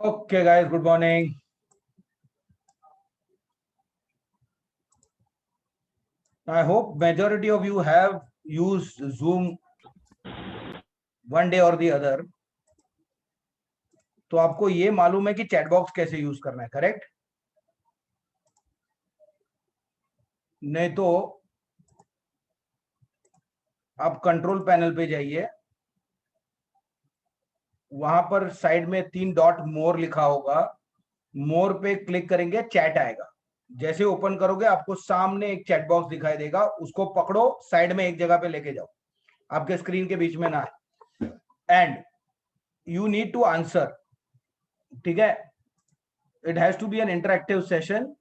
Okay, guys, good morning. I hope majority of you have used Zoom one day or the other. तो आपको ये मालूम है कि चैट बॉक्स कैसे यूज करना है, करेक्ट? नहीं तो आप कंट्रोल पैनल पे जाइए, वहां पर साइड में 3 डॉट मोर लिखा होगा, मोर पे क्लिक करेंगे, चैट आएगा। जैसे ओपन करोगे आपको सामने एक चैट बॉक्स दिखाई देगा, उसको पकड़ो, साइड में एक जगह पे लेके जाओ, आपके स्क्रीन के बीच में ना आए, and you need to answer. ठीक है, it has to be an interactive session,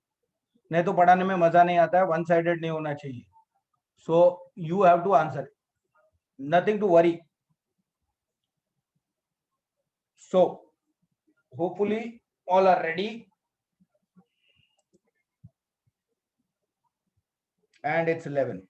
नहीं तो पढ़ाने में मजा नहीं आता है, वन साइडेड नहीं होना चाहिए। So you have to answer, nothing to worry. So hopefully all are ready, and it's 11.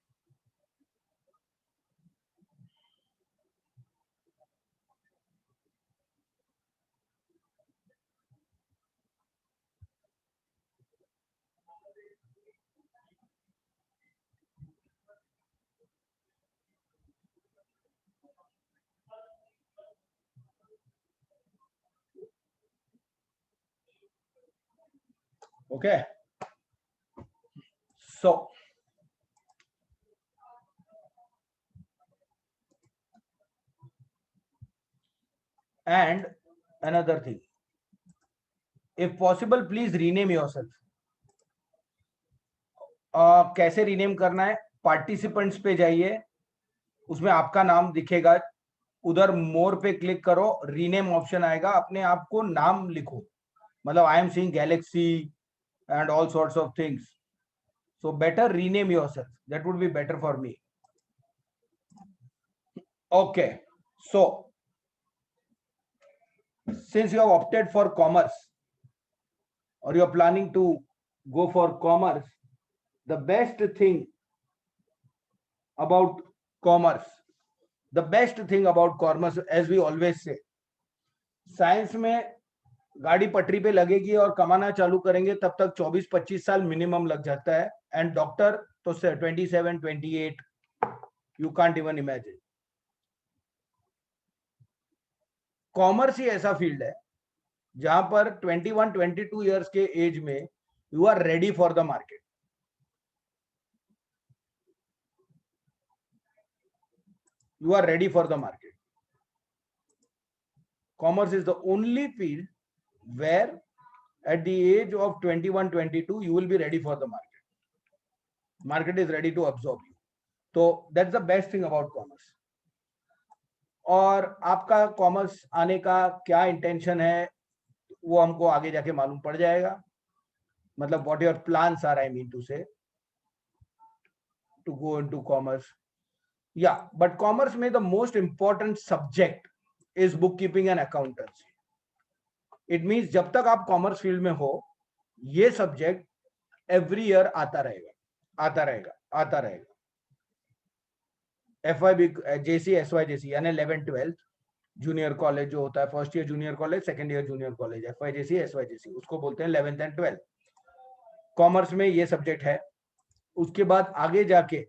Okay, so and another thing, if possible please rename yourself. कैसे रीनेम करना है? पार्टिसिपेंट्स पे जाइए, उसमें आपका नाम दिखेगा, उधर मोर पे क्लिक करो, रीनेम ऑप्शन आएगा, अपने आप को नाम लिखो, मतलब I am seeing Galaxy and all sorts of things, so better rename yourself, that would be better for me. Okay, so since you have opted for commerce or you are planning to go for commerce, the best thing about commerce, as we always say, science में गाड़ी पटरी पे लगेगी और कमाना चालू करेंगे तब तक 24-25 साल मिनिमम लग जाता है, एंड डॉक्टर तो 27-28, you can't even imagine. Commerce ही ऐसा फील्ड है जहां पर 21-22 इयर्स के एज में you are ready for the market. You are ready for the market. Commerce is the only field where at the age of 21-22 you will be ready for the market. Market is ready to absorb you. So that's the best thing about commerce. और आपका commerce आने का क्या intention है वो हमको आगे जाके मालूम पड़ जाएगा, मतलब what your plans are, I mean to say, to go into commerce. Yeah, but commerce में the most important subject is bookkeeping and accountancy. It means जब तक आप कॉमर्स फील्ड में हो, ये सब्जेक्ट एवरी ईयर आता रहेगा, आता रहेगा, आता रहेगा। FYB JC SYJC यानी 11-12 जूनियर कॉलेज जो होता है, first year junior college, second year junior college, FYJC SYJC, उसको बोलते हैं 11th and 12th। कॉमर्स में ये सब्जेक्ट है। उसके बाद आगे जाके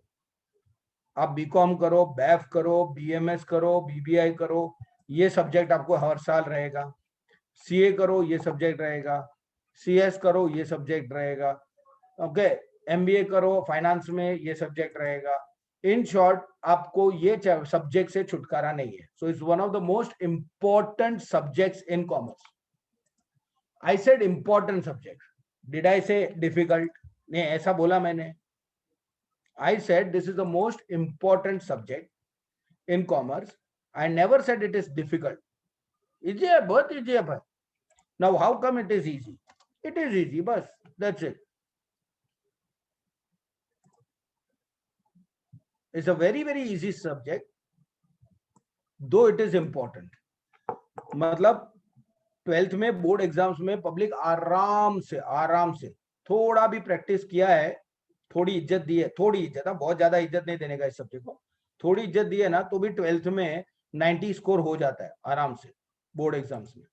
आप बीकॉम करो, बैफ करो, बीएमएस करो, बीबीआई करो, ये सब्जेक्ट आपको हर साल रहेगा। सीए करो, ये सब्जेक्ट रहेगा। सीएस करो, ये सब्जेक्ट रहेगा। ओके, एमबीए करो, फाइनेंस में ये सब्जेक्ट रहेगा। इन शॉर्ट, आपको ये सब्जेक्ट से छुटकारा नहीं है। So it's one of the most important subjects in commerce. I said important subject, did I से डिफिकल्ट? नहीं, ऐसा बोला मैंने। I said this is the most important subject in commerce. I never said it is difficult. Easy है, बहुत easy है भाई। Now how come it is easy? It is easy, बस, that's it. It's a very easy subject, though it is important. मतलब 12th में board exams में public आराम से थोड़ा भी प्रैक्टिस किया है, थोड़ी इज्जत दी है, थोड़ी इज्जत, बहुत ज्यादा इज्जत नहीं देने का इस सब्जेक्ट को, थोड़ी इज्जत दी है ना, तो भी 12th में 90 स्कोर हो जाता है आराम से बोर्ड एग्जाम्स में।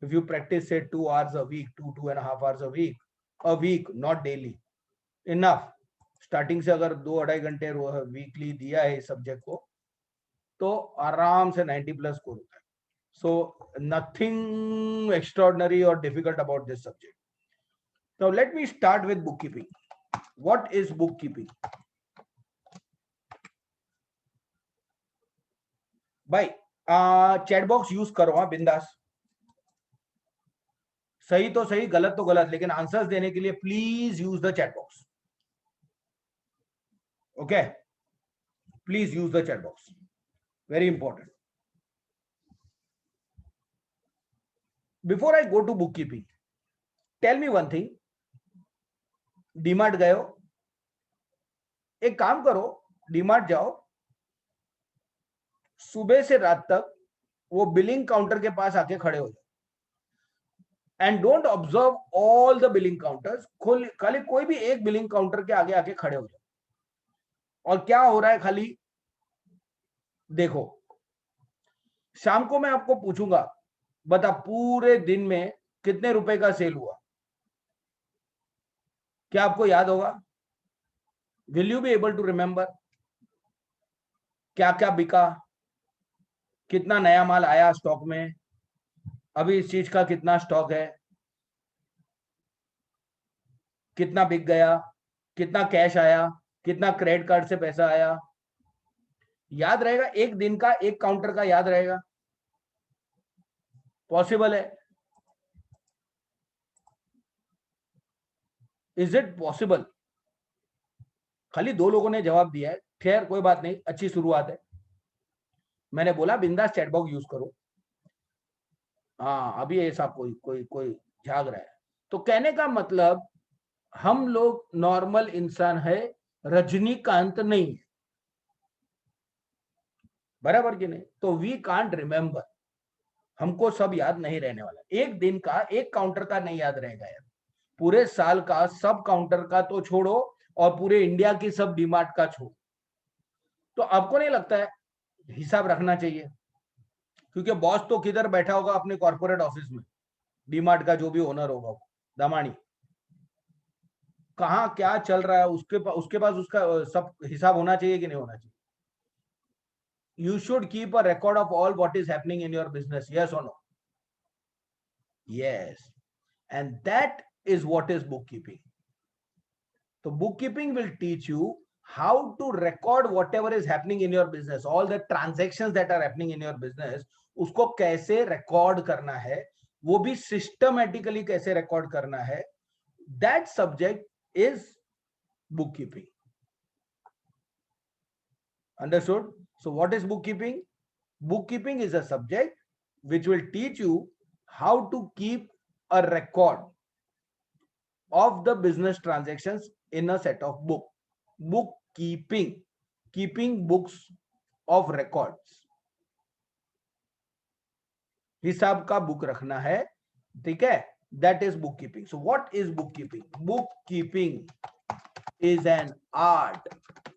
If you practice say 2 hours a week, 2.5 hours a week, not daily, enough. Starting से अगर 2-2.5 घंटे वीकली दिया है इस सब्जेक्ट को तो आराम से 90 प्लस स्कोर होता है. So nothing extraordinary or difficult about this subject. Now let me start with bookkeeping. What is bookkeeping? भाई चैट बॉक्स यूज करो, हाँ बिंदास. सही तो सही, गलत तो गलत, लेकिन आंसर्स देने के लिए please use the chat box. Okay, please use the chat box, very important. Before I go to book keeping, tell me one thing. DMart गए हो, एक काम करो, डीमार्ट जाओ, सुबह से रात तक वो बिलिंग काउंटर के पास आके खड़े हो जाओ. And don't observe all the billing counters, खाली कोई भी एक बिलिंग काउंटर के आगे आके खड़े हो जाओ और क्या हो रहा है खाली देखो. शाम को मैं आपको पूछूंगा, बता पूरे दिन में कितने रुपए का सेल हुआ. क्या आपको याद होगा? Will you be able to remember क्या क्या बिका, कितना नया माल आया स्टॉक में, अभी इस चीज का कितना स्टॉक है, कितना बिक गया, कितना कैश आया, कितना क्रेडिट कार्ड से पैसा आया. याद रहेगा? एक दिन का एक काउंटर का याद रहेगा? पॉसिबल है? Is it possible? खाली 2 लोगों ने जवाब दिया है. खैर कोई बात नहीं, अच्छी शुरुआत है. मैंने बोला बिंदास चैट बॉक्स यूज करो. हाँ अभी ऐसा कोई कोई कोई झाग रहा है. तो कहने का मतलब हम लोग नॉर्मल इंसान है, रजनीकांत नहीं, बराबर कि नहीं? तो वी कांट रिमेंबर, हमको सब याद नहीं रहने वाला. एक दिन का एक काउंटर का नहीं याद रहेगा यार, पूरे साल का सब काउंटर का तो छोड़ो और पूरे इंडिया की सब डीमार्ट का छोड़ो. तो आपको नहीं लगता है हिसाब रखना चाहिए? क्योंकि बॉस तो किधर बैठा होगा? अपने कॉर्पोरेट ऑफिस में. डीमार्ट का जो भी ओनर होगा दमानी, कहाँ क्या चल रहा है उसके पास उसका सब हिसाब होना चाहिए कि नहीं होना चाहिए? You should keep a record of all what is happening in your business, yes or no? Yes. And that is what is bookkeeping. So bookkeeping will teach you how to record whatever is happening in your business, all the transactions that are happening in your business, उसको कैसे record करना है, वो भी systematically कैसे record करना है. That subject is bookkeeping. Understood? So what is bookkeeping? Bookkeeping is a subject which will teach you how to keep a record of the business transactions in a set of book. Bookkeeping, keeping books of records. हिसाब का book रखना है, ठीक है? That is bookkeeping. So what is bookkeeping? Bookkeeping is an art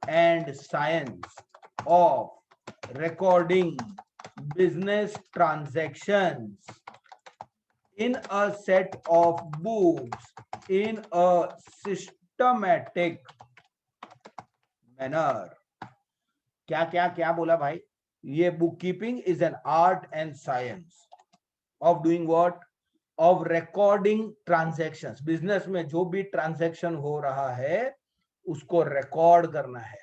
and science of recording business transactions in a set of books in a systematic manner. क्या क्या क्या बोला भाई? ये bookkeeping is an art and science of doing what? Of recording transactions. Business में जो भी transaction हो रहा है उसको रिकॉर्ड करना है,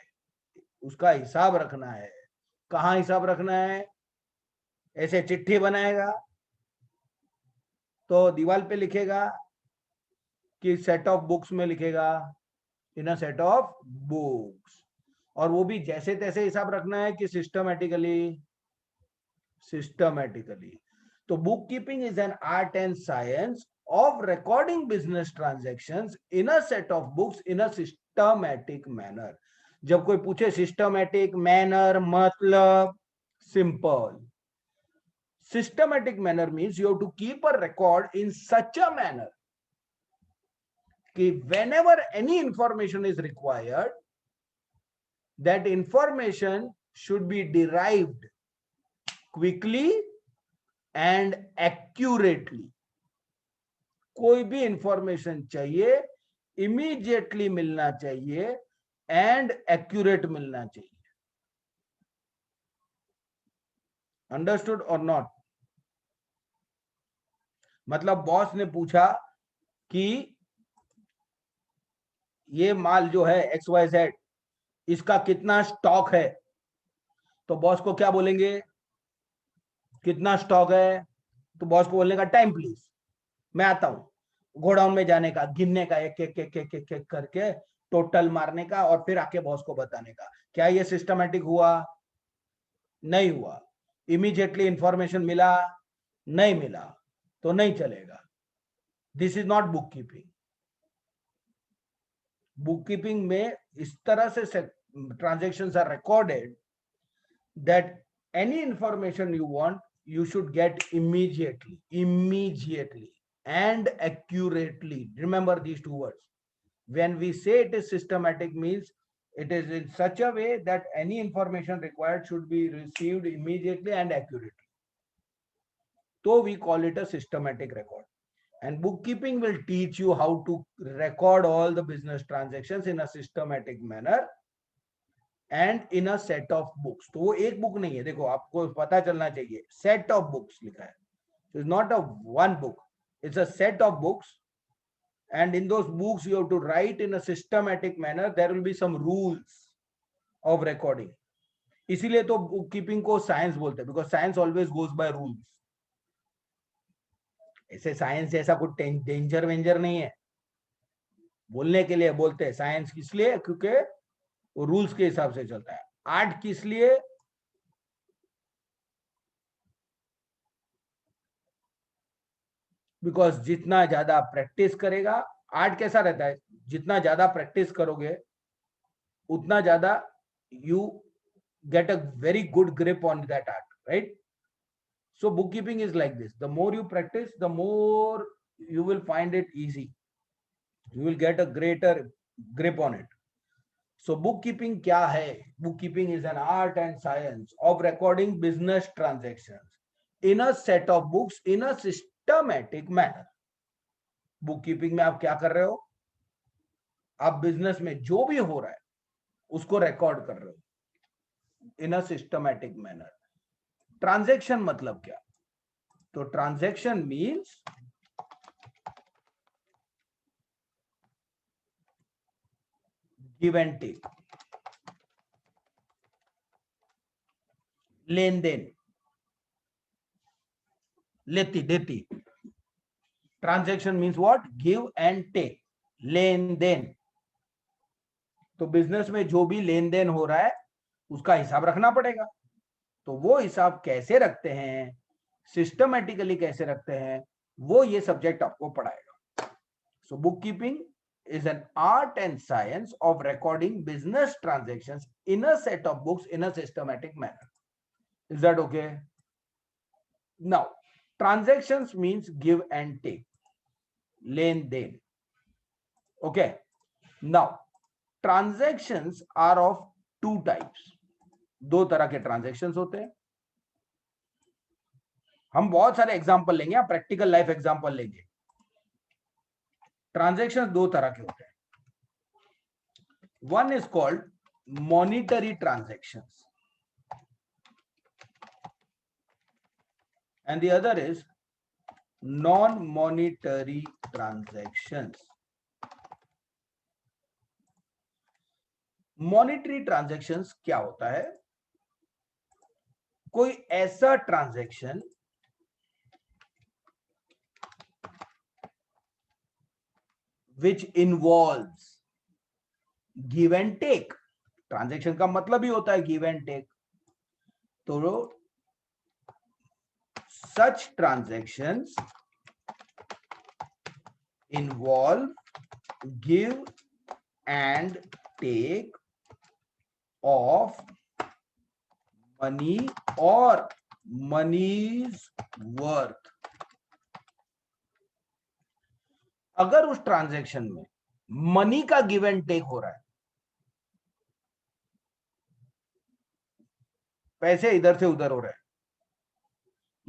उसका हिसाब रखना है. कहाँ हिसाब रखना है? ऐसे चिट्ठी बनाएगा तो दीवार पे लिखेगा कि सेट ऑफ बुक्स में लिखेगा, इन अ सेट ऑफ बुक्स. और वो भी जैसे तैसे हिसाब रखना है कि सिस्टमैटिकली? सिस्टमैटिकली. तो book keeping is an art and science of recording business transactions in a set of books in a systematic manner. जब कोई पूछे systematic manner मतलब simple. Systematic manner means you have to keep a record in such a manner कि whenever any information is required, that information should be derived quickly and accurately. कोई भी information चाहिए immediately मिलना चाहिए and accurate मिलना चाहिए। Understood और not? मतलब बॉस ने पूछा कि ये माल जो है XYZ, इसका कितना स्टॉक है, तो बॉस को क्या बोलेंगे? कितना स्टॉक है? तो बॉस को बोलने का टाइम प्लीज, मैं आता हूं। गोडाउन में जाने का, गिनने का, एक एक एक एक एक, एक करके टोटल मारने का और फिर आके बॉस को बताने का। क्या ये सिस्टमैटिक हुआ? नहीं हुआ। इमीडिएटली इंफॉर्मेशन मिला? नहीं मिला, तो नहीं चलेगा। This is not book keeping. Book keeping में इस तरह से transactions are recorded that any information you want, you should get immediately and accurately. Remember these two words. When we say it is systematic, means it is in such a way that any information required should be received immediately and accurately. So we call it a systematic record. And bookkeeping will teach you how to record all the business transactions in a systematic manner and in a set of books. तो वो एक book नहीं है, देखो आपको पता चलना चाहिए, सेट ऑफ बुक्स लिखा है। It's not a one book, it's a set of books and in those books you have to write in a systematic manner. There will be some rules of recording. इसीलिए तो book keeping को science बोलते हैं, because science always goes by rules. ऐसे science जैसा कुछ danger वेंजर नहीं है, बोलने के लिए बोलते हैं साइंस, किस लिए? क्योंकि वो रूल्स के हिसाब से चलता है। आर्ट किस लिए? बिकॉज जितना ज्यादा प्रैक्टिस करेगा, आर्ट कैसा रहता है, जितना ज्यादा प्रैक्टिस करोगे उतना ज्यादा you get a very good grip on that art, right? So bookkeeping is like this. The more you practice, the more you will find it easy. You will get a greater grip on it. So bookkeeping क्या है? Bookkeeping is an art and science of recording business transactions in a set of books in a systematic manner. Bookkeeping में आप क्या कर रहे हो? आप business में जो भी हो रहा है उसको रिकॉर्ड कर रहे हो in a systematic manner. Transaction मतलब क्या? तो transaction means give and take, लेन देन, लेती देती। Transaction means what? Give and take, लेन देन। तो बिजनेस में जो भी लेन देन हो रहा है उसका हिसाब रखना पड़ेगा। तो वो हिसाब कैसे रखते हैं, सिस्टमैटिकली कैसे रखते हैं, वो ये सब्जेक्ट आपको पढ़ाएगा। So bookkeeping is an art and science of recording business transactions in a set of books in a systematic manner. Is that okay? Now, transactions means give and take, len den. Okay. Now, transactions are of two types. दो तरह के transactions होते हैं। हम बहुत सारे example लेंगे, practical life example लेंगे। ट्रांजेक्शन्स दो तरह के होते हैं। One is called monetary transactions and the other is non-monetary transactions. Monetary transactions क्या होता है? कोई ऐसा transaction which involves give and take. Transaction का मतलब ही होता है गिव एंड टेक। तो such transactions involve give and take of money or money's worth। अगर उस ट्रांजैक्शन में मनी का गिव एंड टेक हो रहा है, पैसे इधर से उधर हो रहे हैं,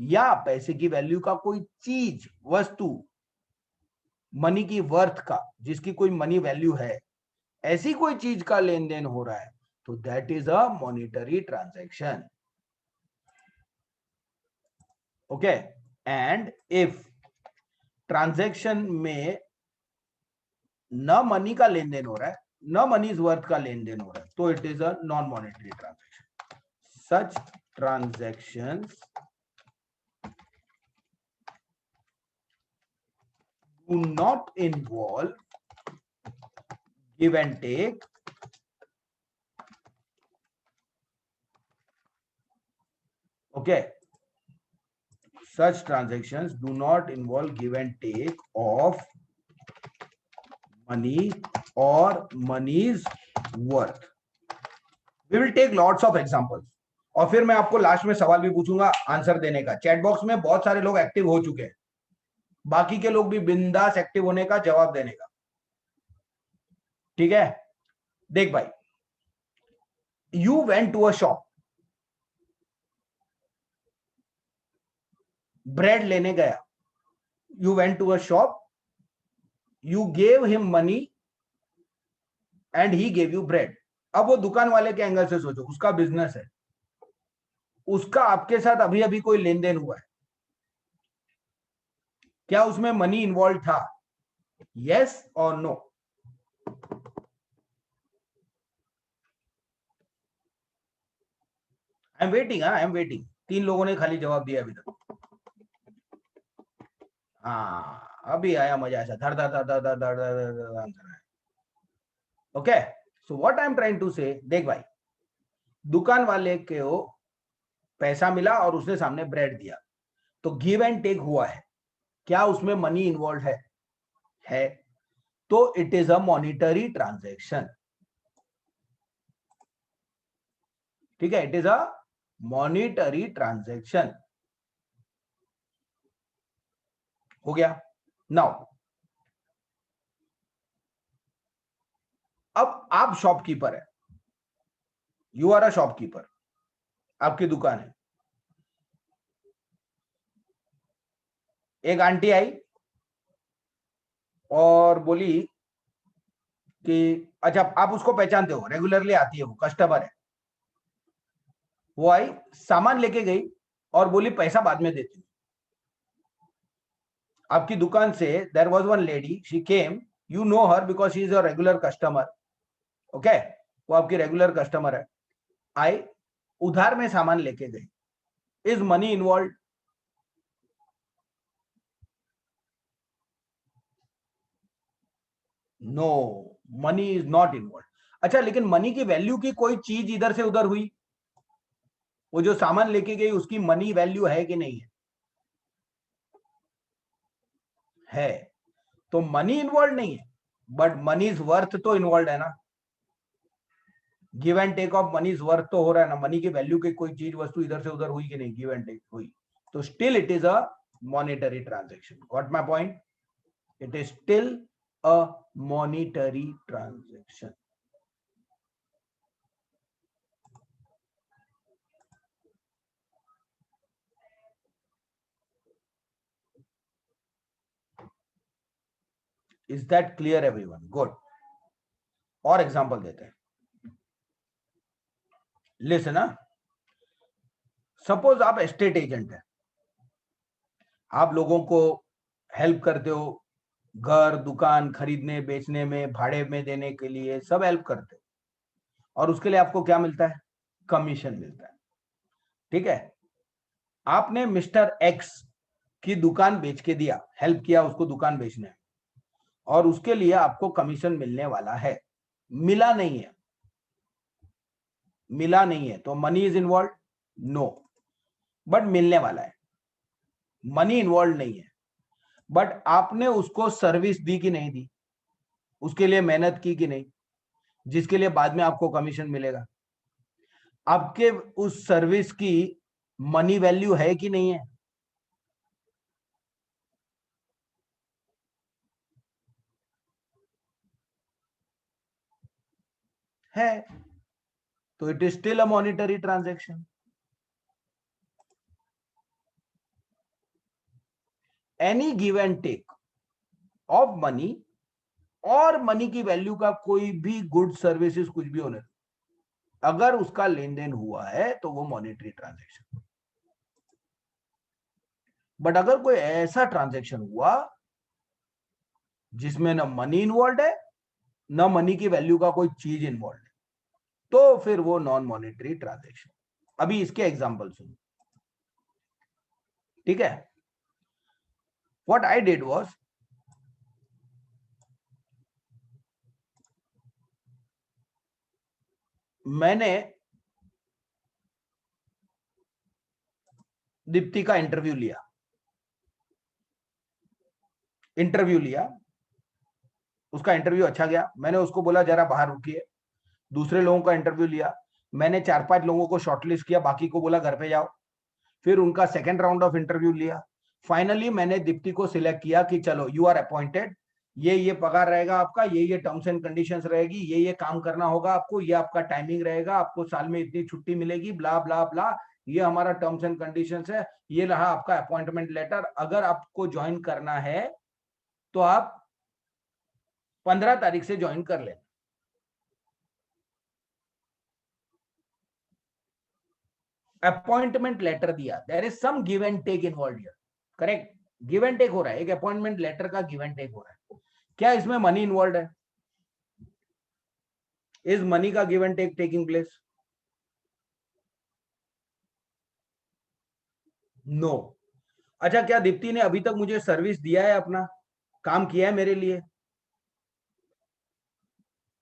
या पैसे की वैल्यू का कोई चीज, वस्तु, मनी की वर्थ का, जिसकी कोई मनी वैल्यू है, ऐसी कोई चीज का लेन देन हो रहा है, तो that is a monetary transaction. Okay. And if transaction में न मनी का लेन देन हो रहा है, न मनी वर्थ का लेन देन हो रहा है, तो it is a non monetary transaction. Such transactions do not involve give and take, okay, such transactions do not involve give and take of money or money's worth. We will take lots of examples. और फिर मैं आपको last में सवाल भी पूछूंगा answer देने का. चैट बॉक्स में बहुत सारे लोग एक्टिव हो चुके हैं, बाकी के लोग भी बिंदास एक्टिव होने का, जवाब देने का. ठीक है. देख भाई, you went to a shop, bread लेने गया. You went to a shop, you gave him money and he gave you bread. अब वो दुकान वाले के एंगल से सोचो, उसका बिजनेस है, उसका आपके साथ अभी अभी कोई लेन देन हुआ है, क्या उसमें मनी इन्वॉल्व था? यस और no? I am waiting. I am waiting. 3 लोगों ने खाली जवाब दिया अभी तक. हाँ, अभी आया मजा, ऐसा धर धर धर धर धर धर धर धर आंसर है. Okay. So what I am trying to say, देख भाई, दुकान वाले को पैसा मिला और उसने सामने ब्रेड दिया, तो गिव एंड टेक हुआ है, क्या उसमें मनी इन्वॉल्व है, तो it is a monetary transaction. ठीक है, it is a monetary transaction. हो गया. नाउ अब आप शॉपकीपर है, यू आर अ शॉपकीपर, आपकी दुकान है. एक आंटी आई और बोली कि अच्छा, आप उसको पहचानते हो, रेगुलरली आती है, वो कस्टमर है. वो आई, सामान लेके गई और बोली पैसा बाद में देती हूँ. आपकी दुकान से there was one lady, she came, you know her because she is a regular customer. Okay, वो आपकी रेगुलर कस्टमर है. आई, उधार में सामान लेके गई. Is money involve? No, money is not involve. अच्छा, लेकिन मनी की वैल्यू की कोई चीज इधर से उधर हुई, वो जो सामान लेके गई उसकी मनी वैल्यू है कि नहीं है? तो मनी इन्वॉल्व नहीं है, बट मनी इज वर्थ तो इन्वॉल्व है ना. Give and take of money is worth तो हो रहा है ना. मनी की वैल्यू की कोई चीज, वस्तु इधर से उधर हुई कि नहीं, गिव एंड टेक हुई, तो still it is a monetary transaction. Got my point? It is still a monetary transaction. Is that clear everyone? Good. और एग्जांपल देते हैं. लिसन ना, सपोज आप एस्टेट एजेंट है, आप लोगों को हेल्प करते हो, घर दुकान खरीदने बेचने में, भाड़े में देने के लिए, सब हेल्प करते हो, और उसके लिए आपको क्या मिलता है? कमीशन मिलता है. ठीक है. आपने मिस्टर एक्स की दुकान बेच के दिया, हेल्प किया उसको दुकान बेचने में, और उसके लिए आपको कमीशन मिलने वाला है. मिला नहीं है, मिला नहीं है, तो money is involve? No, but मिलने वाला है. मनी इन्वॉल्व नहीं है, बट आपने उसको सर्विस दी कि नहीं दी, उसके लिए मेहनत की कि नहीं, जिसके लिए बाद में आपको कमीशन मिलेगा. आपके उस सर्विस की मनी वैल्यू है कि नहीं है? तो it is still a monetary transaction. Any give and take of money और मनी की वैल्यू का कोई भी गुड सर्विसेज कुछ भी होने, अगर उसका लेन देन हुआ है तो वो मॉनेटरी ट्रांजैक्शन। बट अगर कोई ऐसा ट्रांजैक्शन हुआ जिसमें ना मनी इन्वॉल्व है ना मनी की वैल्यू का कोई चीज इन्वॉल्व है, तो फिर वो नॉन मॉनेटरी ट्रांजैक्शन। अभी इसके एग्जांपल सुनो, ठीक है। व्हाट आई डिड वाज, मैंने दीप्ति का इंटरव्यू लिया, उसका इंटरव्यू अच्छा गया, मैंने उसको बोला जरा बाहर रुकिए, दूसरे लोगों का इंटरव्यू लिया, मैंने 4-5 लोगों को शॉर्टलिस्ट किया, बाकी को बोला घर पे जाओ, फिर उनका सेकंड राउंड ऑफ इंटरव्यू लिया, फाइनली मैंने दीप्ति को सिलेक्ट किया कि चलो यू आर अपॉइंटेड, ये पगार रहेगा आपका, ये टर्म्स एंड कंडीशंस रहेगी, ये काम करना होगा आपको, ये आपका टाइमिंग रहेगा, आपको साल में इतनी छुट्टी मिलेगी, ब्ला ब्ला ब्ला, ये हमारा टर्म्स एंड कंडीशंस है, ये रहा आपका अपॉइंटमेंट लेटर, अगर आपको ज्वाइन करना है तो आप 15 तारीख से ज्वाइन कर लेना। अपॉइंटमेंट लेटर दिया, there is some give and take involve here, correct, give and take हो रहा है, एक अपॉइंटमेंट लेटर का गिव एंड टेक हो रहा है, क्या इसमें मनी इन्वॉल्व है? इज मनी का give and take taking place? No. अच्छा, क्या दीप्ति ने अभी तक मुझे सर्विस दिया है, अपना काम किया है मेरे लिए,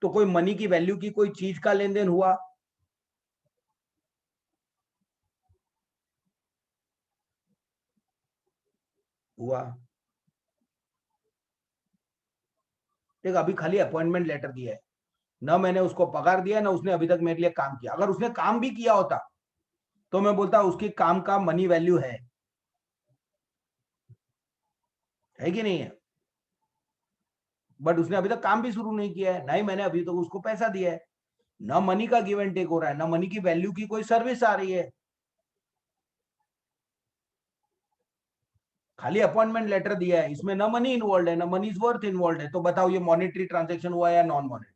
तो कोई मनी की वैल्यू की कोई चीज का लेन देन हुआ? हुआ। देख, अभी खाली अपॉइंटमेंट लेटर दिया है, ना मैंने उसको पगार दिया, ना उसने अभी तक मेरे लिए काम किया। अगर उसने काम भी किया होता तो मैं बोलता उसकी काम का मनी वैल्यू है कि नहीं है? बट उसने अभी तक काम भी शुरू नहीं किया है, ना ही मैंने अभी तक उसको पैसा दिया है, ना मनी का गिव एंड टेक हो रहा है, ना मनी की वैल्यू की कोई सर्विस आ रही है, खाली अपॉइंटमेंट लेटर दिया है, इसमें ना मनी इन्वॉल्व है, ना मनी इज वर्थ इन्वॉल्व है। तो बताओ ये मॉनेटरी ट्रांजेक्शन हुआ या नॉन मॉनेटरी?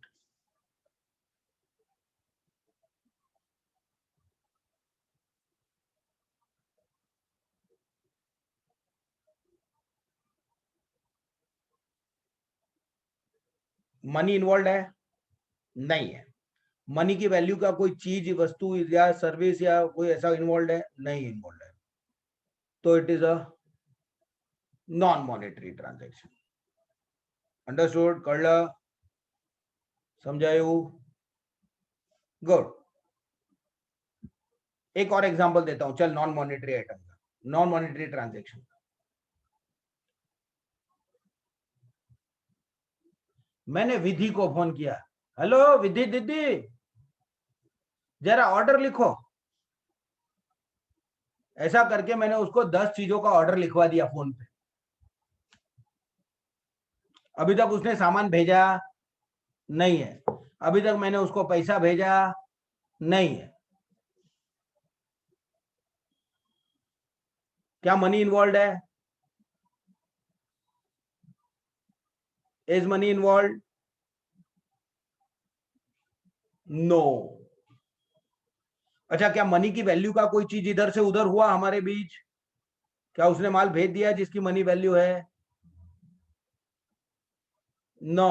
मनी इन्वॉल्व है? नहीं है। मनी की वैल्यू का कोई चीज, वस्तु या सर्विस या कोई ऐसा इन्वॉल्व है? नहीं इन्वॉल्व है। तो it is a non monetary transaction. Understood? कळलं? समझायू? गुड। एक और एग्जांपल देता हूं, चल, नॉन मॉनेटरी आइटम का, नॉन मॉनेटरी ट्रांजेक्शन। मैंने विधि को फोन किया, हेलो विधि दीदी, जरा ऑर्डर लिखो। ऐसा करके मैंने उसको 10 चीजों का ऑर्डर लिखवा दिया फोन पे। अभी तक उसने सामान भेजा नहीं है, अभी तक मैंने उसको पैसा भेजा नहीं है। क्या मनी इन्वॉल्व है? Is money involve? नो। अच्छा, क्या मनी की वैल्यू का कोई चीज इधर से उधर हुआ हमारे बीच? क्या उसने माल भेज दिया जिसकी मनी वैल्यू है? नो।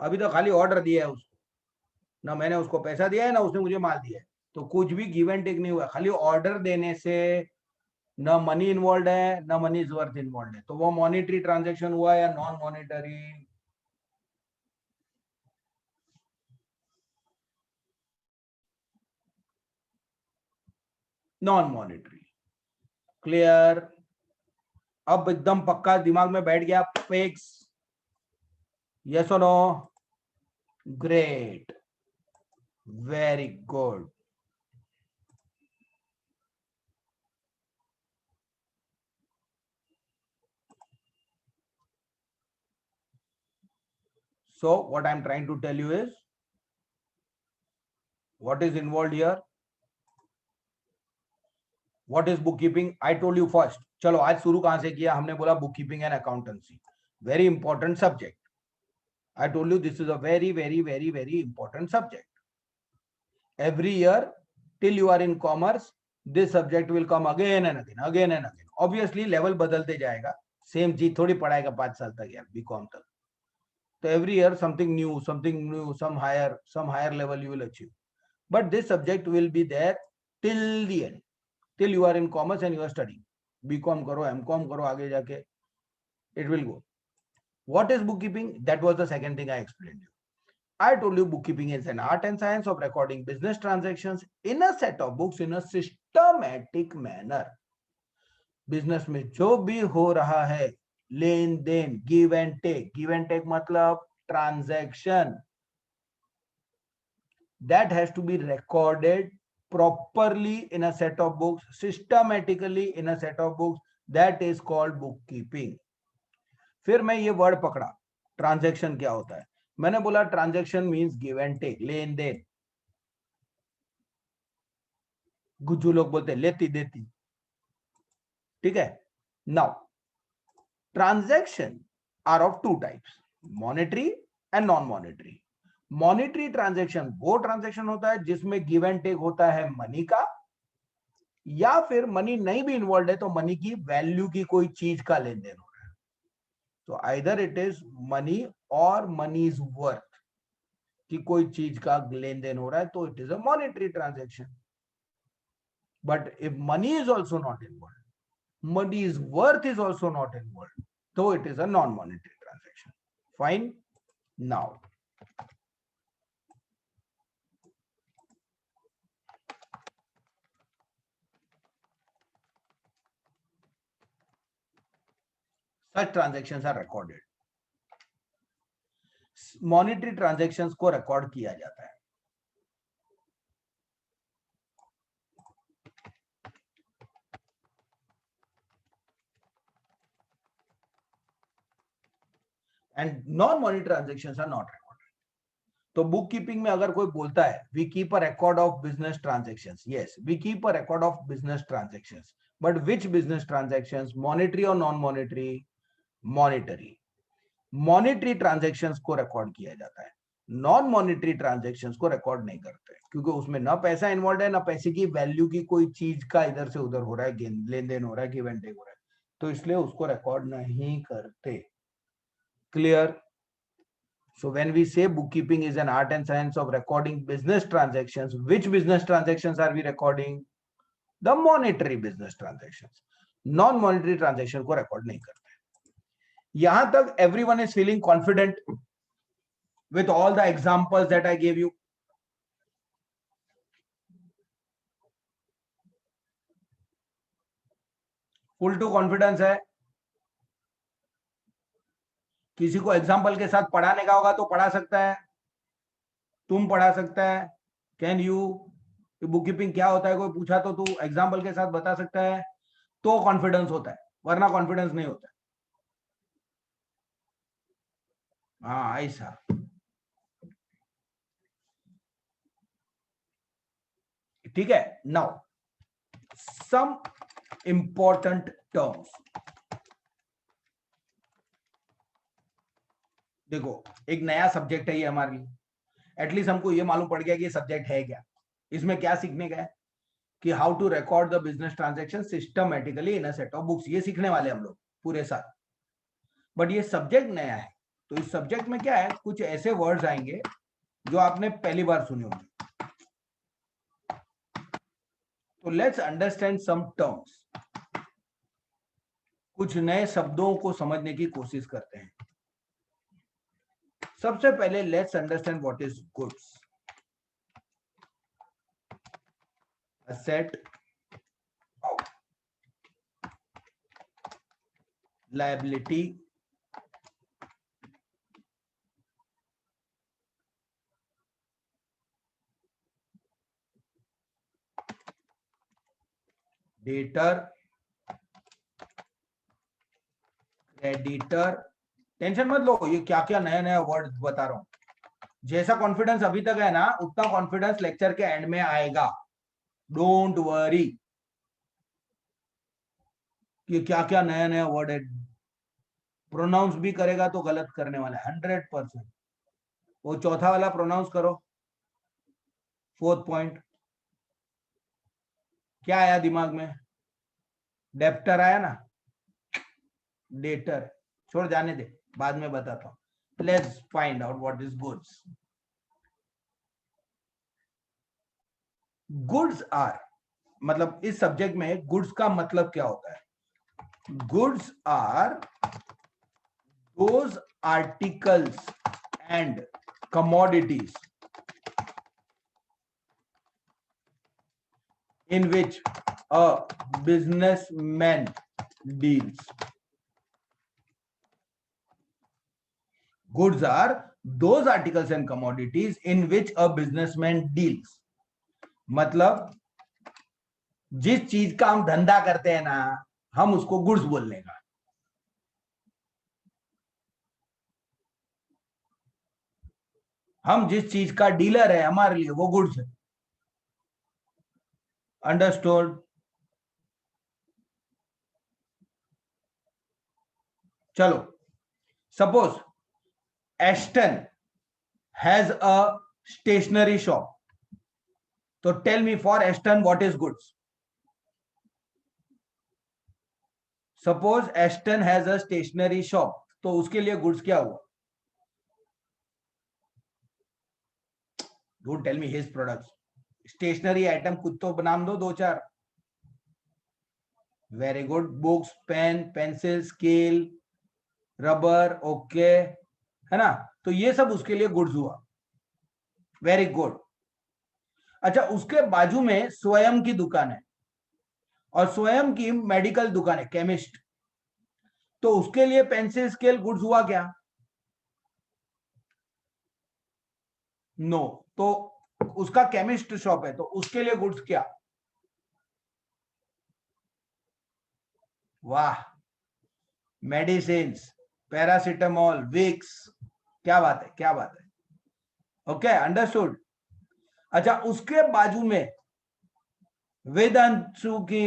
अभी तो खाली ऑर्डर दिया है उसको, ना मैंने उसको पैसा दिया है ना उसने मुझे माल दिया है, तो कुछ भी गिव एंड टेक नहीं हुआ, खाली ऑर्डर देने से ना मनी इन्वॉल्व है ना मनी इज वर्थ इन्वॉल्व है। तो वो मॉनेटरी ट्रांजेक्शन हुआ या non monetary? Non monetary. Clear? अब एकदम पक्का दिमाग में बैठ गया, फिक्स? यस और no? Great, very good. So what I'm trying to tell you is, what is involved here? What is bookkeeping? I told you first. चलो आज शुरू कहां से किया हमने, बोला book keeping and accountancy, very important subject. I told you this is a very, very, very, very important subject. Every year, till you are in commerce, this subject will come again and again, again and again. Obviously, level बदलते जाएगा, same चीज थोड़ी पढ़ाएगा 5 साल तक यार BCom तक. So every year something new, some higher level you will achieve. But this subject will be there till the end, till you are in commerce and you are studying. BCom करो, MCom करो, आगे जाके it will go. What is bookkeeping? That was the second thing I explained you. I told you bookkeeping is an art and science of recording business transactions in a set of books in a systematic manner. Business में जो भी हो रहा है, लेन then, give and take मतलब transaction, that has to be recorded properly in a set of books, systematically in a set of books. That is called bookkeeping. फिर मैं ये वर्ड पकड़ा, ट्रांजैक्शन क्या होता है. मैंने बोला transaction means give and take, लेन देन. गुज्जू लोग बोलते हैं लेती देती. ठीक है. Now transaction are of two types, monetary and non monetary. Monetary transaction वो ट्रांजैक्शन होता है जिसमें गिव एंड टेक होता है मनी का, या फिर मनी नहीं भी इन्वॉल्व है तो मनी की वैल्यू की कोई चीज का लेन देन हो रहा है. तो आइदर इट इज मनी और मनी इज वर्थ, कि कोई चीज का लेन देन हो रहा है तो it is a monetary transaction. But if money is also not involve, money is worth is also not involved, so it is a non-monetary transaction. Fine. Now such transactions are recorded. Monetary transactions को record किया जाता है. And non-monetary transactions are not recorded. तो book keeping में अगर कोई बोलता है we keep a record of business transactions, yes we keep a record of business transactions, but which business transactions, monetary और non monetary? Monetary. Monetary transactions को record किया जाता है, नॉन मॉनेटरी ट्रांजेक्शंस को रिकॉर्ड नहीं करते, क्योंकि उसमें ना पैसा इन्वॉल्व है, ना पैसे की वैल्यू की कोई चीज का इधर से उधर हो रहा है, लेन देन हो रहा है, गिव एंड टेक हो रहा है, तो इसलिए उसको रिकॉर्ड नहीं करते. Clear? So when we say bookkeeping is an art and science of recording business transactions, which business transactions are we recording? The monetary business transactions. Non-monetary transaction को record नहीं करते. यहां तक everyone is feeling confident with all the examples that I gave you. Full to confidence है. किसी को example के साथ पढ़ाने का होगा तो पढ़ा सकता है, तुम पढ़ा सकता है. Can you? बुक कीपिंग क्या होता है कोई पूछा तो तू एग्जाम्पल के साथ बता सकता है, तो कॉन्फिडेंस होता है, वरना कॉन्फिडेंस नहीं होता है. हाँ ऐसा. ठीक है. Now some important terms. देखो एक नया सब्जेक्ट है ये हमारे लिए, एटलीस्ट हमको ये मालूम पड़ गया कि ये सब्जेक्ट है क्या. इसमें क्या सीखने का है कि how to record the business transaction systematically in a set of books. ये सीखने वाले हम लोग पूरे साल. बट ये सब्जेक्ट नया है, तो इस सब्जेक्ट में क्या है, कुछ ऐसे वर्ड्स आएंगे जो आपने पहली बार सुने होंगे. तो लेट्स अंडरस्टैंड सम टर्म्स. कुछ नए शब्दों को समझने की कोशिश करते हैं. सबसे पहले let's understand what is goods. asset, liability, debtor, creditor. Tension मत लो, ये क्या क्या नया नया वर्ड बता रहा हूं. जैसा कॉन्फिडेंस अभी तक है ना, उतना कॉन्फिडेंस लेक्चर के एंड में आएगा. Don't worry. कि क्या क्या नया नया वर्ड है, प्रोनाउंस भी करेगा तो गलत करने वाला है 100%। वो चौथा वाला प्रोनाउंस करो, फोर्थ पॉइंट क्या आया दिमाग में? डेप्टर आया ना, डेटर छोड़ जाने दे, बाद में बताता हूं। Let's find out what is goods. Goods are, मतलब इस सब्जेक्ट में गुड्स का मतलब क्या होता है? Goods are those articles and commodities in which a businessman deals. Goods are those articles and commodities in which a businessman deals. मतलब जिस चीज का हम धंधा करते हैं ना, हम उसको गुड्स बोलने का। हम जिस चीज का डीलर है हमारे लिए वो गुड्स है। अंडरस्टूड? चलो, suppose Aston has a stationery shop, तो tell me for Aston what is goods? Suppose Aston has a stationery shop, तो उसके लिए गुड्स क्या हुआ? Don't tell me his products, stationery item कुछ तो नाम दो, दो चार। Very good, books, pen, pencil, scale, rubber, okay, है ना? तो ये सब उसके लिए गुड्स हुआ। Very good. अच्छा, उसके बाजू में स्वयं की दुकान है और स्वयं की मेडिकल दुकान है, केमिस्ट, तो उसके लिए पेंसिल स्केल गुड्स हुआ क्या? नो। तो उसका केमिस्ट शॉप है, तो उसके लिए गुड्स क्या? वाह, मेडिसिन, पैरासिटामोल, विक्स, क्या बात है, क्या बात है। Okay, understood. अच्छा, उसके बाजू में वेदांशु की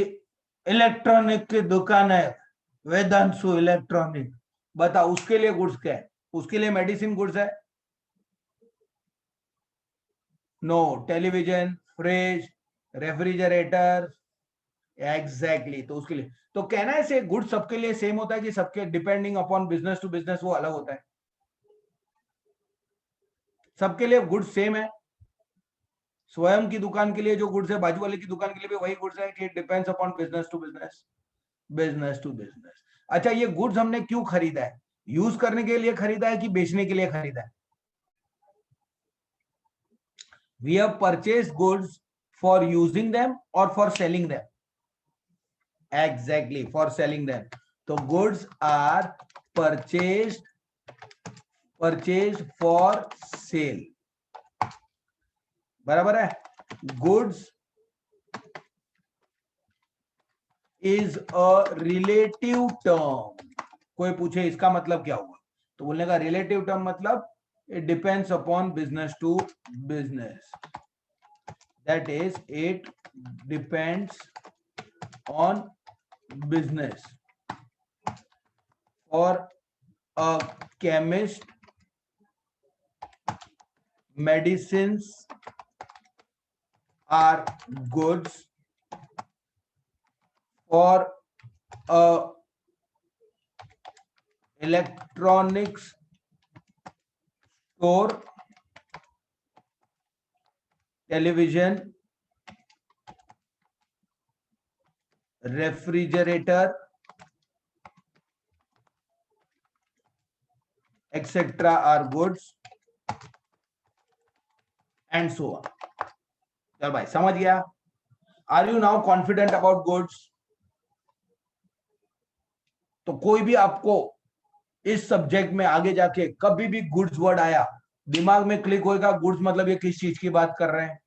इलेक्ट्रॉनिक की दुकान है, वेदांशु इलेक्ट्रॉनिक, बता उसके लिए गुड्स क्या है? उसके लिए मेडिसिन गुड्स है? No. Television, fridge, refrigerator, exactly, तो उसके लिए तो कहना है से गुड्स सबके लिए सेम होता है कि सबके depending upon business to business वो अलग होता है? सबके लिए गुड्स सेम है। स्वयं की दुकान के लिए जो गुड्स है, बाजू वाले की दुकान के लिए भी वही गुड्स है कि depends upon business to business, business to business. अच्छा, ये गुड्स हमने क्यों खरीदा है? यूज करने के लिए खरीदा है कि बेचने के लिए खरीदा है? We have purchase goods for using them और for selling them? Exactly, for selling them. तो goods are purchase for sale, बराबर है? Goods is a relative term. कोई पूछे इसका मतलब क्या हुआ, तो बोलने का रिलेटिव टर्म मतलब it depends upon business to business, that is it depends on business. For a chemist, medicines are goods. For a electronics store, television, refrigerator, etc. are goods and so on. चल भाई, समझ गया? Are you now confident about goods? तो कोई भी आपको इस subject में आगे जाके कभी भी गुड्स वर्ड आया, दिमाग में क्लिक होएगा गुड्स मतलब ये किस चीज की बात कर रहे हैं।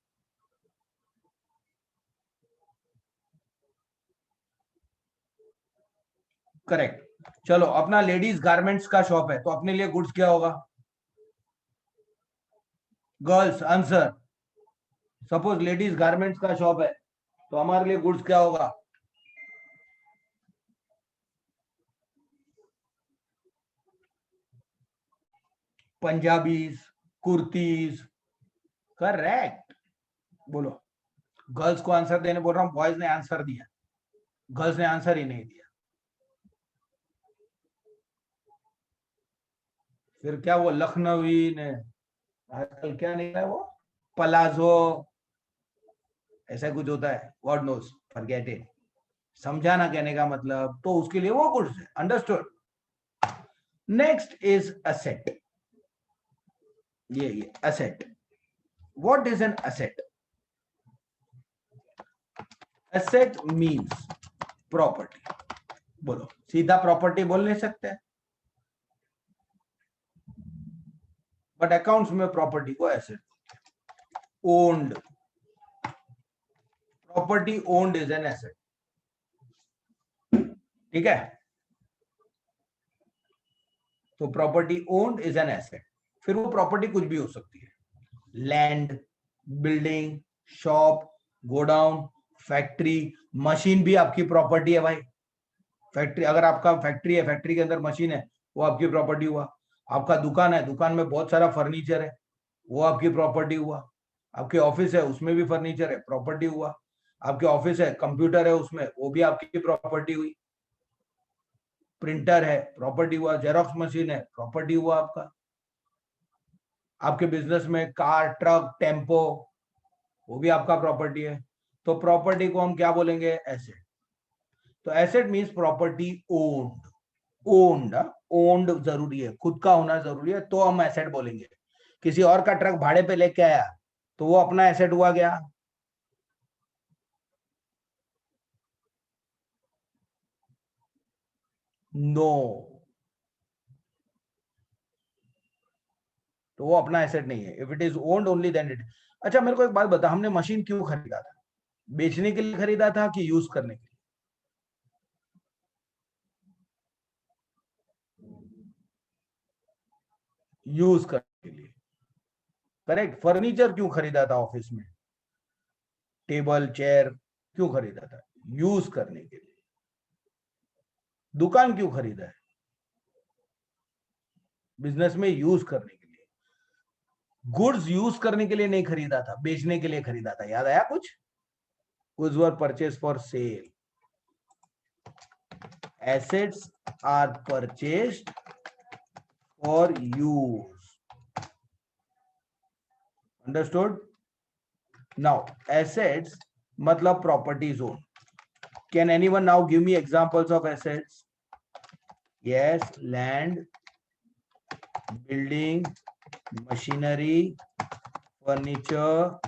करेक्ट। चलो, अपना लेडीज गारमेंट्स का शॉप है, तो अपने लिए गुड्स क्या होगा? Girls answer. Suppose ladies garments का शॉप है, तो हमारे लिए गुड्स क्या होगा? पंजाबीज, कुर्तीज। करेक्ट। बोलो। गर्ल्स को आंसर देने बोल रहा हूं, बॉयज ने आंसर दिया, गर्ल्स ने आंसर ही नहीं दिया। फिर क्या वो लखनवी ने आजकल क्या निकला है वो, पलाजो, ऐसा कुछ होता है, गॉड नोस, फॉरगेट इट। समझाना कहने का मतलब, तो उसके लिए वो गुड्स है, अंडरस्टूड। Next is asset. ये asset, what is an asset? Asset means property. बोलो, सीधा प्रॉपर्टी बोल नहीं सकते, बट अकाउंट्स में प्रॉपर्टी को asset, owned, property owned is an asset. ठीक है, तो property owned is an asset. फिर वो प्रॉपर्टी कुछ भी हो सकती है, land, building, shop, godown, factory, machine भी आपकी प्रॉपर्टी है भाई। फैक्ट्री, अगर आपका फैक्ट्री है, फैक्ट्री के अंदर मशीन है, वो आपकी प्रॉपर्टी हुआ। आपका दुकान है, दुकान में बहुत सारा फर्नीचर है, वो आपकी प्रॉपर्टी हुआ। आपके ऑफिस है, उसमें भी फर्नीचर है, प्रॉपर्टी हुआ। आपके ऑफिस है, कंप्यूटर है उसमें, वो भी आपकी प्रॉपर्टी हुई। प्रिंटर है, प्रॉपर्टी हुआ। जेरोक्स मशीन है, प्रॉपर्टी हुआ आपका। आपके बिजनेस में कार, ट्रक, टेम्पो, वो भी आपका प्रॉपर्टी है। तो प्रॉपर्टी को हम क्या बोलेंगे? एसेट। तो asset means property owned. Owned, owned जरूरी है, खुद का होना जरूरी है, तो हम एसेट बोलेंगे। किसी और का ट्रक भाड़े पे लेके आया तो वो अपना एसेट हुआ गया? नो, तो वो अपना एसेट नहीं है। If it is owned only then it. अच्छा मेरे को एक बात बता, हमने मशीन क्यों खरीदा था? बेचने के लिए खरीदा था कि यूज करने के लिए? यूज करने के लिए, करेक्ट। फर्नीचर क्यों खरीदा था ऑफिस में, टेबल चेयर क्यों खरीदा था? यूज करने के लिए। दुकान क्यों खरीदा है? बिजनेस में यूज करने के लिए। गुड्स यूज करने के लिए नहीं खरीदा था, बेचने के लिए खरीदा था। याद आया कुछ? Goods were purchase for sale, assets are purchased for use. Understood? Now assets मतलब properties own. Can anyone now give me examples of assets? Yes, land, building, machinery, furniture,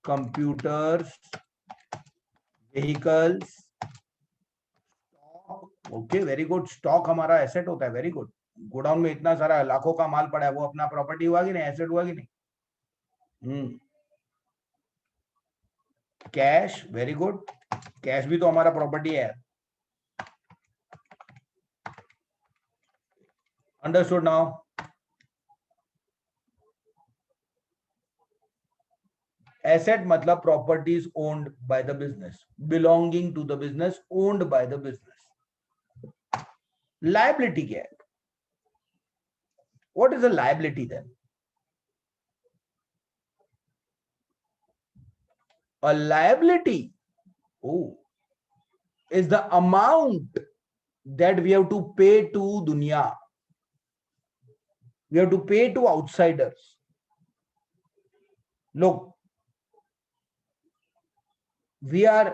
computers, vehicles, stock. Okay, very good. Stock हमारा asset होता है, very good. Godown में इतना सारा लाखों का माल पड़ा है, वो अपना प्रॉपर्टी हुआ कि नहीं, एसेट हुआ कि नहीं? कैश, वेरी गुड, कैश भी तो हमारा प्रॉपर्टी है। Understood now? एसेट मतलब properties owned by the business, belonging to the business, owned by the business. Liability क्या है? What is a liability then? A liability, oh, is the amount that we have to pay to dunya. We have to pay to outsiders. Look, we have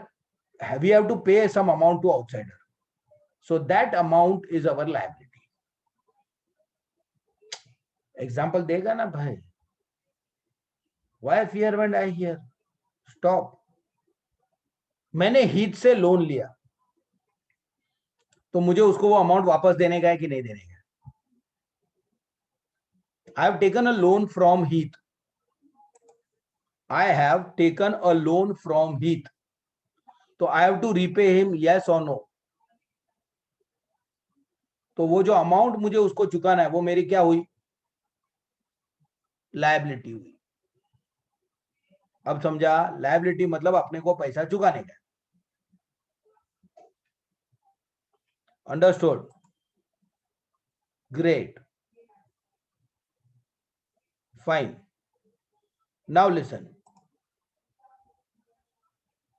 to pay some amount to outsider. So that amount is our liability. Example देगा ना भाई? Why fear when I hear? Stop. मैंने हित से loan लिया, तो मुझे उसको वो अमाउंट वापस देने का है कि नहीं देने का? I have taken a loan from Heath. I have taken a loan from Heath. तो I have to repay him, yes or no? तो वो जो अमाउंट मुझे उसको चुकाना है, वो मेरी क्या हुई? लायबिलिटी हुई। अब समझा? लायबिलिटी मतलब अपने को पैसा चुकाने का। Understood? Great. Fine, now listen,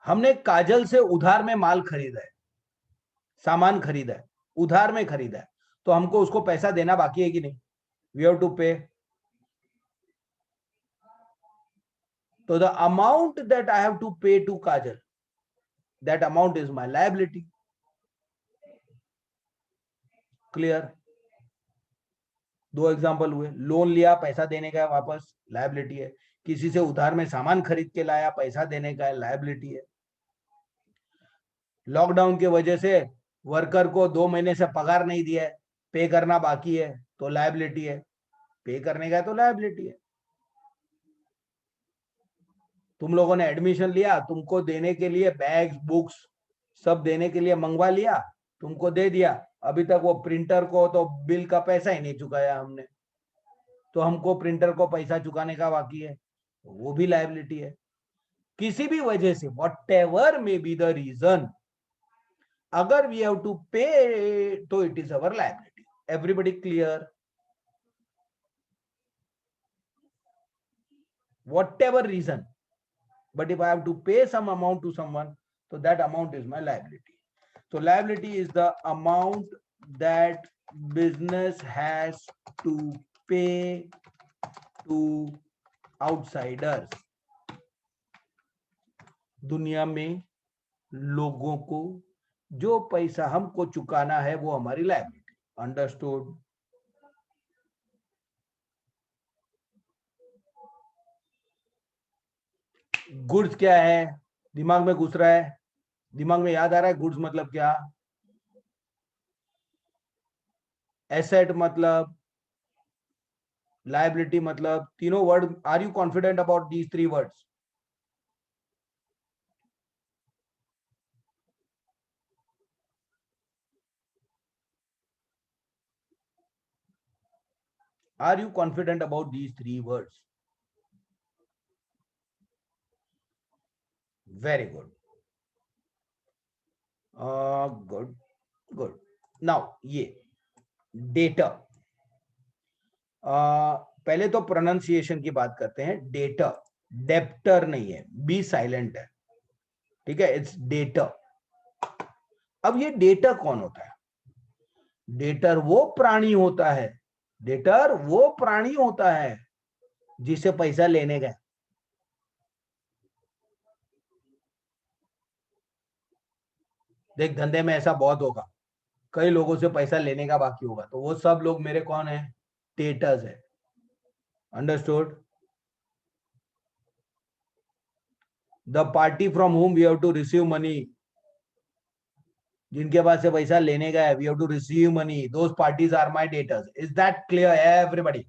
हमने काजल से उधार में माल खरीदा है, सामान खरीदा है, उधार में खरीदा है, तो हमको उसको पैसा देना बाकी है कि नहीं? We have to pay. तो the amount that I have to pay to Kajal, that amount is my liability. Clear? दो एग्जांपल हुए. लोन लिया, पैसा देने का है वापस, लायबिलिटी है. किसी से उधार में सामान खरीद के लाया, पैसा देने का है, लायबिलिटी है. लॉकडाउन की वजह से वर्कर को 2 महीने से पगार नहीं दिया है, पे करना बाकी है, तो लायबिलिटी है. पे करने का है तो लायबिलिटी है. तुम लोगों ने एडमिशन लिया, तुमको देने के लिए बैग्स, बुक्स सब देने के लिए मंगवा लिया, तुमको दे दिया, अभी तक वो प्रिंटर को तो बिल का पैसा ही नहीं चुकाया हमने, तो हमको प्रिंटर को पैसा चुकाने का बाकी है, वो भी लायबिलिटी है. किसी भी वजह से, whatever may be the reason, अगर वी हैव टू पे तो it is our liability. Everybody clear? whatever reason, but if I have to pay some amount to someone, so that amount is my liability. So liability is the amount that business has to pay to outsiders. दुनिया में लोगों को जो पैसा हमको चुकाना है वो हमारी लायबिलिटी. अंडरस्टूड? गुड्स क्या है? दिमाग में घुस रहा है, दिमाग में याद आ रहा है गुड्स मतलब क्या, एसेट मतलब, लायबिलिटी मतलब, तीनों word. Are you confident about these 3 words? Are you confident about these 3 words? Very good. Good, good. Now ये डेटा, पहले तो प्रोनाउंसिएशन की बात करते हैं. डेटा, डेप्टर नहीं है, बी साइलेंट है, ठीक है? It's data. अब ये डेटा कौन होता है? डेटर वो प्राणी होता है, डेटर वो प्राणी होता है जिसे पैसा लेने गए. देख, धंधे में ऐसा बहुत होगा, कई लोगों से पैसा लेने का बाकी होगा, तो वो सब लोग मेरे कौन है? डेटर्स है. Understood? The party from whom we have to receive money, जिनके पास से पैसा लेने का है, we have to receive money, those parties are my debtors. Is that clear everybody?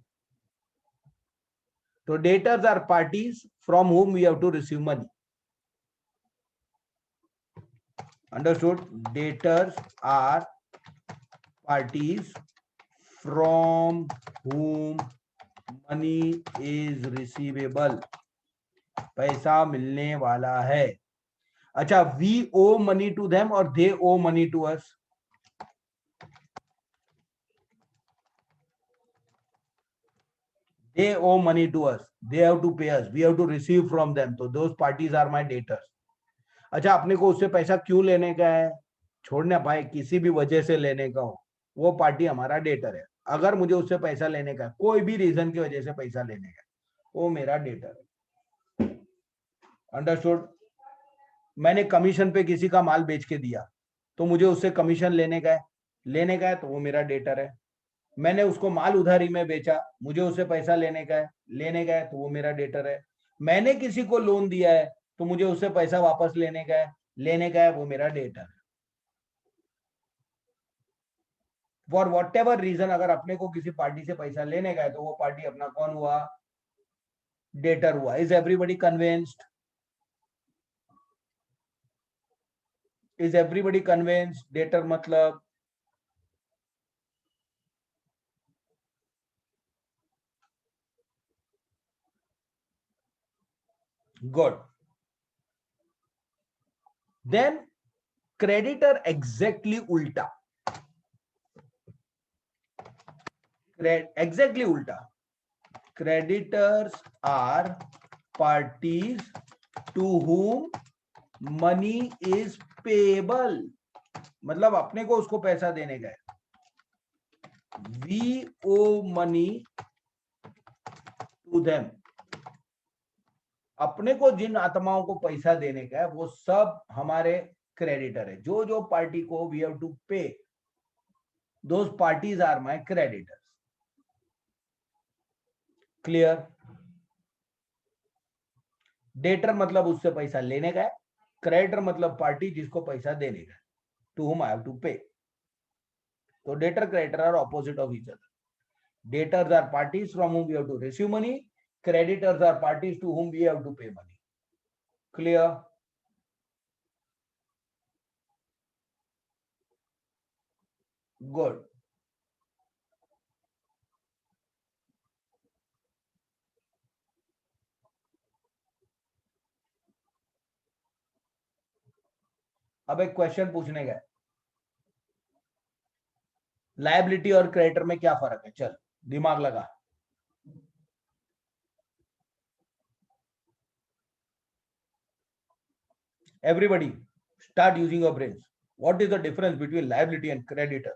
So debtors are parties from whom we have to receive money. Understood? Debtors are parties from whom money is receivable, पैसा मिलने वाला है. अच्छा, we owe money to them or they owe money to us? They owe money to us, they have to pay us, we have to receive from them, so those parties are my debtors. अच्छा, अपने को उससे पैसा क्यों लेने का है? छोड़ना पाए, किसी भी वजह से लेने का हो, वो पार्टी हमारा डेटर है. अगर मुझे उससे पैसा लेने का, कोई भी रीजन की वजह से पैसा लेने का, वो मेरा डेटर है. अंडरस्टूड? मैंने कमीशन पे किसी का माल बेच के दिया, तो मुझे उससे कमीशन लेने का है, तो वो मेरा डेटर है. मैंने उसको माल उधारी में बेचा, मुझे उससे पैसा लेने का है, तो वो मेरा डेटर है. मैंने किसी को लोन दिया है, तो मुझे उससे पैसा वापस लेने का है, वो मेरा डेटर है. फॉर वॉट एवर रीजन, अगर अपने को किसी पार्टी से पैसा लेने का है, तो वो पार्टी अपना कौन हुआ? डेटर हुआ. Is everybody convinced? Is everybody convinced? Debtor मतलब, गुड. देन क्रेडिटर एग्जैक्टली उल्टा, एग्जैक्टली उल्टा. Creditors are parties to whom money is payable, मतलब अपने को उसको पैसा देने का है। We owe money to them, अपने को जिन आत्माओं को पैसा देने का है वो सब हमारे क्रेडिटर है। जो जो पार्टी को we have to pay, those parties are my creditors. Clear? Debtor मतलब उससे पैसा लेने का है, क्रेडिटर मतलब पार्टी जिसको पैसा देने का है, to whom I have to pay। तो debtor creditor are opposite of each other. Debtors are parties from whom we have to receive money. Creditors are parties to whom we have to pay money. Clear? Good. अब एक question पूछने का है, liability और creditor में क्या फर्क है? चल दिमाग लगा। Everybody start using your brains. What is the difference between liability and creditor?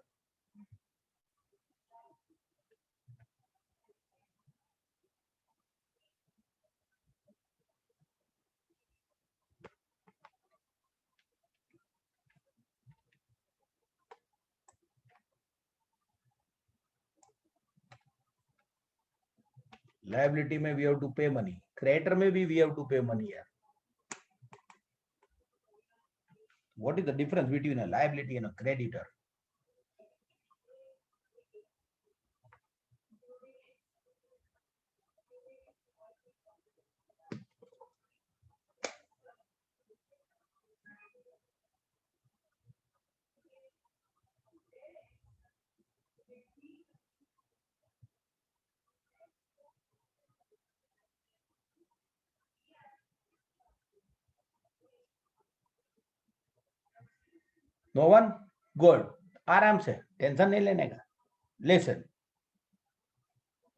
Liability में वी हैव टू पे मनी, क्रेडिटर में भी वी हैव टू पे मनी यार। What is the difference between a liability and a creditor? No one? Good, आराम से, tension नहीं लेने का। Listen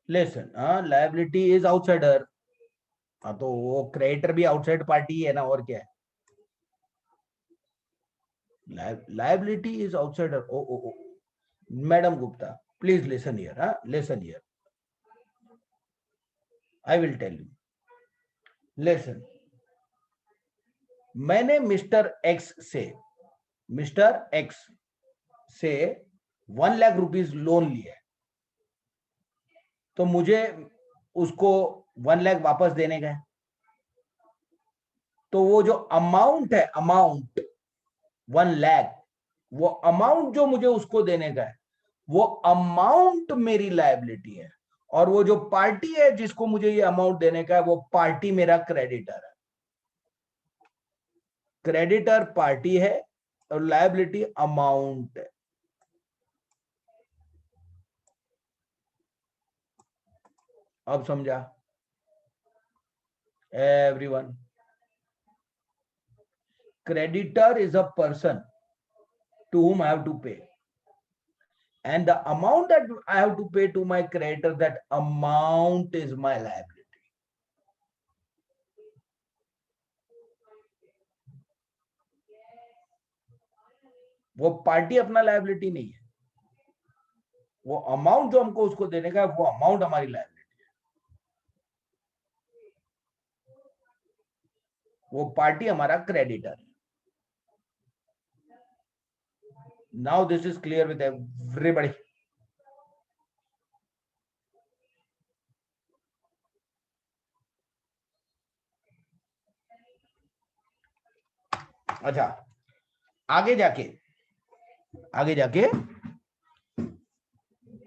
listen, liability is outsider. हाँ तो वो क्रेडिटर भी आउटसाइड पार्टी है ना, और क्या है? Liability is outsider. Oh oh oh madam Gupta, please listen here, listen here, I will tell you. Listen, मैंने मिस्टर एक्स से 1 लाख रुपीज लोन लिया है, तो मुझे उसको 1 लाख वापस देने का है। तो वो जो अमाउंट है, अमाउंट 1 लाख, वो अमाउंट जो मुझे उसको देने का है, वो अमाउंट मेरी लायबिलिटी है, और वो जो पार्टी है जिसको मुझे ये अमाउंट देने का है, वो पार्टी मेरा क्रेडिटर है। क्रेडिटर पार्टी है और लायबिलिटी अमाउंट है। अब समझा everyone? Creditor is a person to whom I have to pay, and the amount that I have to pay to my creditor, that amount is my liability. वो party अपना liability नहीं है, वो amount जो हमको उसको देने का है, वो अमाउंट हमारी लायबिलिटी है। वो पार्टी हमारा क्रेडिटर है। Now this is clear with everybody. अच्छा, आगे जाके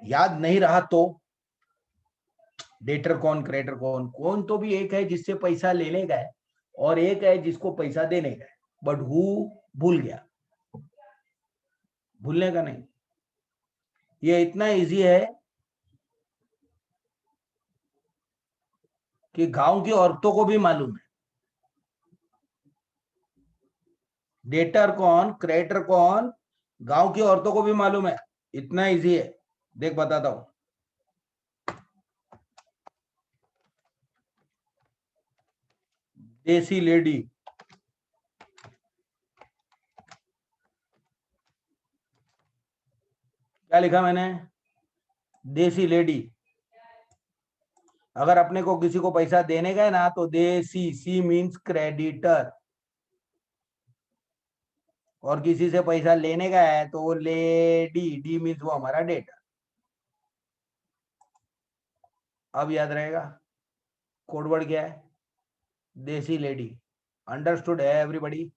याद नहीं रहा तो डेटर कौन, क्रेडिटर कौन? कौन तो भी एक है जिससे पैसा लेने का है, और एक है जिसको पैसा देने का है, बट हु भूल गया। भूलने का नहीं, ये इतना इजी है कि गांव की औरतों को भी मालूम है डेटर कौन, क्रेडिटर कौन, गांव की औरतों को भी मालूम है। इतना इजी है, देख बताता हूं। देसी लेडी, क्या लिखा मैंने? देसी लेडी। अगर अपने को किसी को पैसा देने गए ना तो देसी, सी मीन्स क्रेडिटर, और किसी से पैसा लेने गया है तो वो लेडी, डी मीन्स वो हमारा डेटर। अब याद रहेगा कोडवर्ड क्या है? देसी लेडी। अंडरस्टूड है एवरीबॉडी?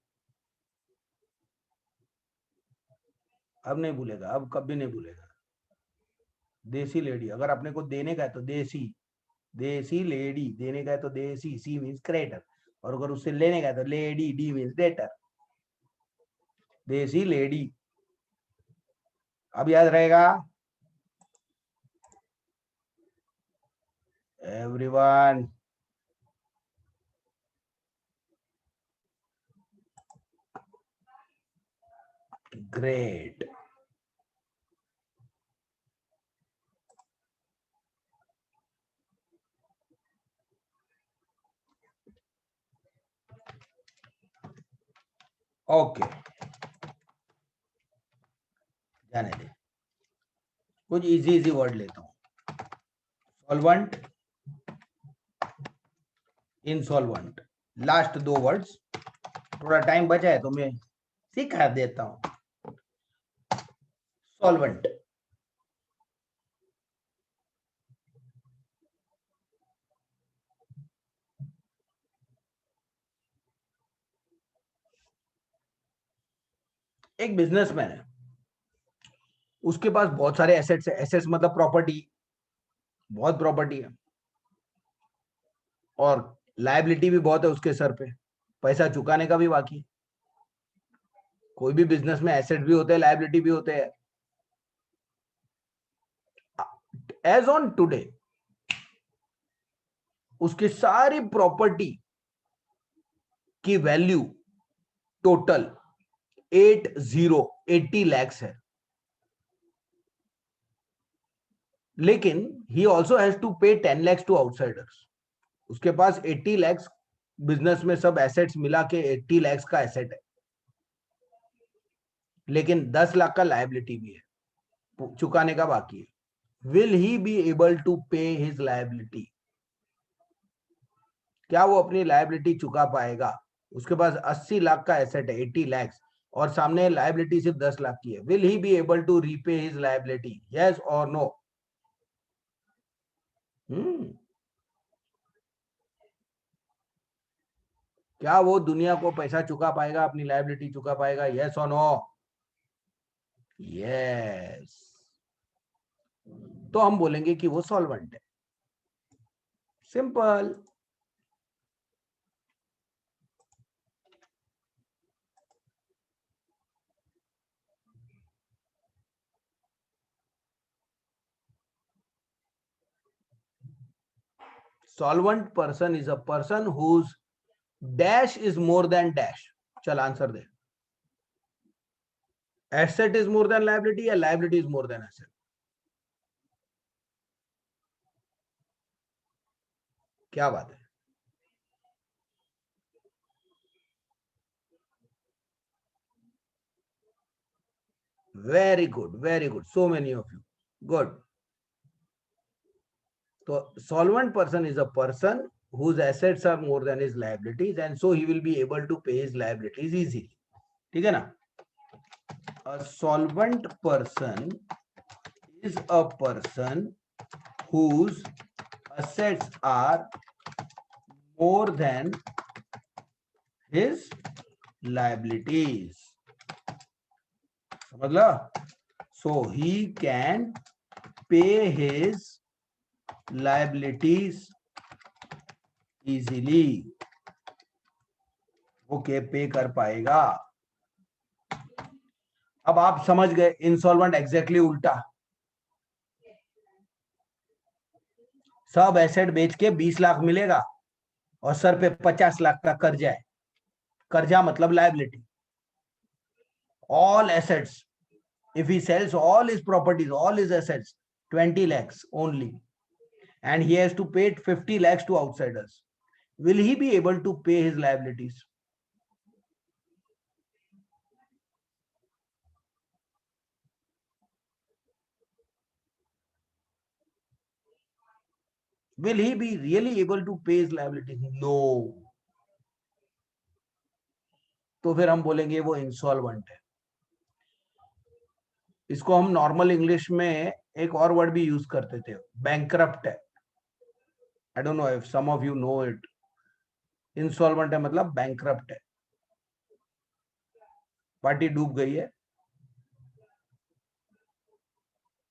अब नहीं भूलेगा, अब कभी नहीं भूलेगा। देसी लेडी, अगर अपने को देने का है तो देसी, देसी लेडी, देने का है तो देसी, सी मीन्स क्रेडिटर, और अगर उससे लेने का है तो लेडी, डी मीन्स डेटर। देसी लेडी, अब याद रहेगा एवरीवन? ग्रेट। ओके, जाने दे, कुछ इजी इजी वर्ड लेता हूं। सॉल्वेंट, इनसॉल्वेंट, लास्ट दो वर्ड्स, थोड़ा टाइम बचा है तो मैं सिखा देता हूं। सॉल्वेंट, एक बिजनेसमैन है, उसके पास बहुत सारे एसेट्स है। एसेट्स मतलब प्रॉपर्टी, बहुत प्रॉपर्टी है, और लायबिलिटी भी बहुत है उसके सर पे, पैसा चुकाने का भी बाकी। कोई भी बिजनेस में एसेट भी होते हैं, लायबिलिटी भी होते हैं। एज ऑन टुडे उसकी सारी प्रॉपर्टी की वैल्यू टोटल 80 lakhs है, लेकिन ही ऑल्सो हैज टू पे 10 lakhs टू आउटसाइडर्स। उसके पास 80 lakhs, बिजनेस में सब एसेट्स मिला के 80 lakhs का एसेट है, लेकिन 10 लाख का लायबिलिटी भी है, चुकाने का बाकी है। Will he be able to pay his liability? क्या वो अपनी लायबिलिटी चुका पाएगा? उसके पास 80 लाख का एसेट है, 80 lakhs, और सामने लायबिलिटी सिर्फ 10 लाख की है। Will he be able to repay his liability? Yes और नो? क्या वो दुनिया को पैसा चुका पाएगा, अपनी लायबिलिटी चुका पाएगा? यस और नो? यस। तो हम बोलेंगे कि वो सॉल्वेंट है। Simple. solvent person is a person whose dash is more than dash. चल आंसर दे। Asset is more than liability या liability is more than asset? क्या बात है? Very good, very good, so many of you, good. तो solvent person is a person whose assets are more than his liabilities, and so he will be able to pay his liabilities easily. ठीक है ना? A solvent person is a person whose assets are more than his liabilities. समझ लो? So he can pay his liabilities easily. वो पे कर पाएगा। अब आप समझ गए इंसॉल्वेंट एग्जैक्टली उल्टा। सब एसेट बेच के 20 लाख मिलेगा और सर पे 50 लाख का कर्जा है। कर्जा मतलब liability. All assets, if he sells all his properties, all his assets, 20 lakhs only, and he has to pay 50 lakhs to outsiders. will he be able to pay his liabilities? Will he be really able to pay his liabilities? No. तो फिर हम बोलेंगे वो insolvent है. इसको हम normal English में एक और वर्ड भी यूज करते थे, बैंकरप्ट है. I don't know if some of you know it. Insolvent है मतलब बैंकरप्ट है. पार्टी डूब गई है.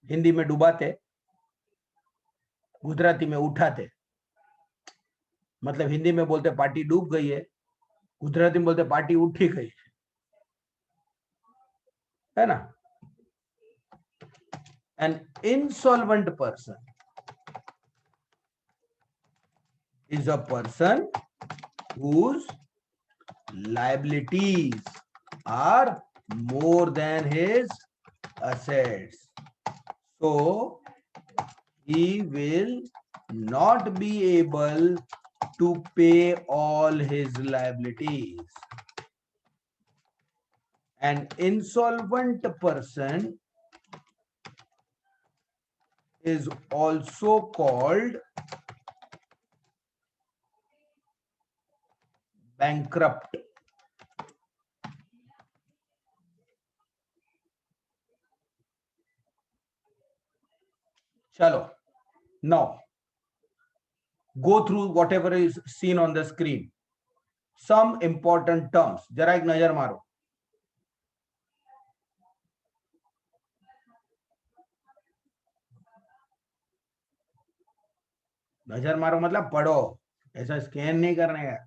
हिंदी में डुबाते, गुजराती में उठाते. मतलब हिंदी में बोलते पार्टी डूब गई है, गुजराती में बोलते पार्टी उठी गई है ना. An insolvent person is a person whose liabilities are more than his assets. So he will not be able to pay all his liabilities. An insolvent person is also called bankrupt. Chalo. Now, go through whatever is seen on the screen. Some important terms. जरा एक नजर मारो. नजर मारो मतलब पढ़ो, ऐसा scan नहीं करने का.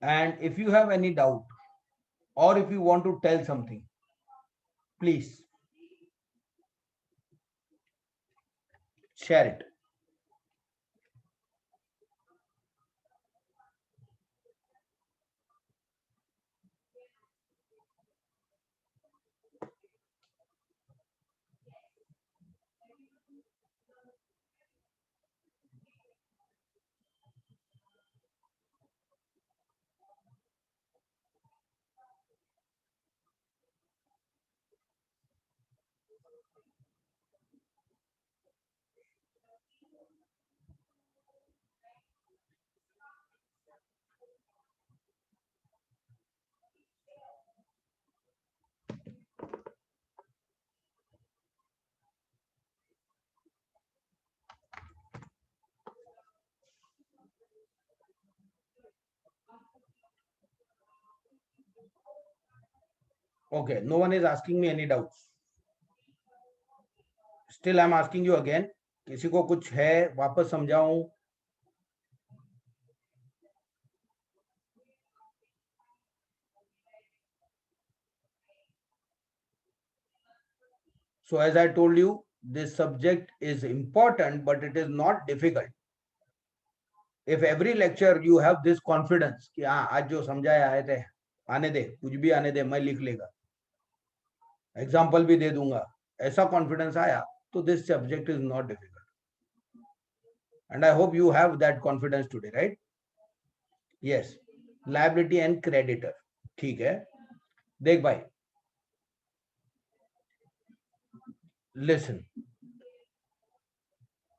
And if you have any doubt or if you want to tell something, please share it. Okay, no one is asking me any doubts. Still I'm asking you again. किसी को कुछ है वापस समझाऊं? So as I told you, this subject is important, but it is not difficult. If every lecture you have this confidence कि हाँ आज जो समझाया आए थे, आने दे, कुछ भी आने दे, मैं लिख लेगा, एग्जाम्पल भी दे दूंगा, ऐसा कॉन्फिडेंस आया तो this subject is not difficult. And I hope you have that confidence today, right? Yes. Liability and creditor. ठीक है. देख भाई, लिसन,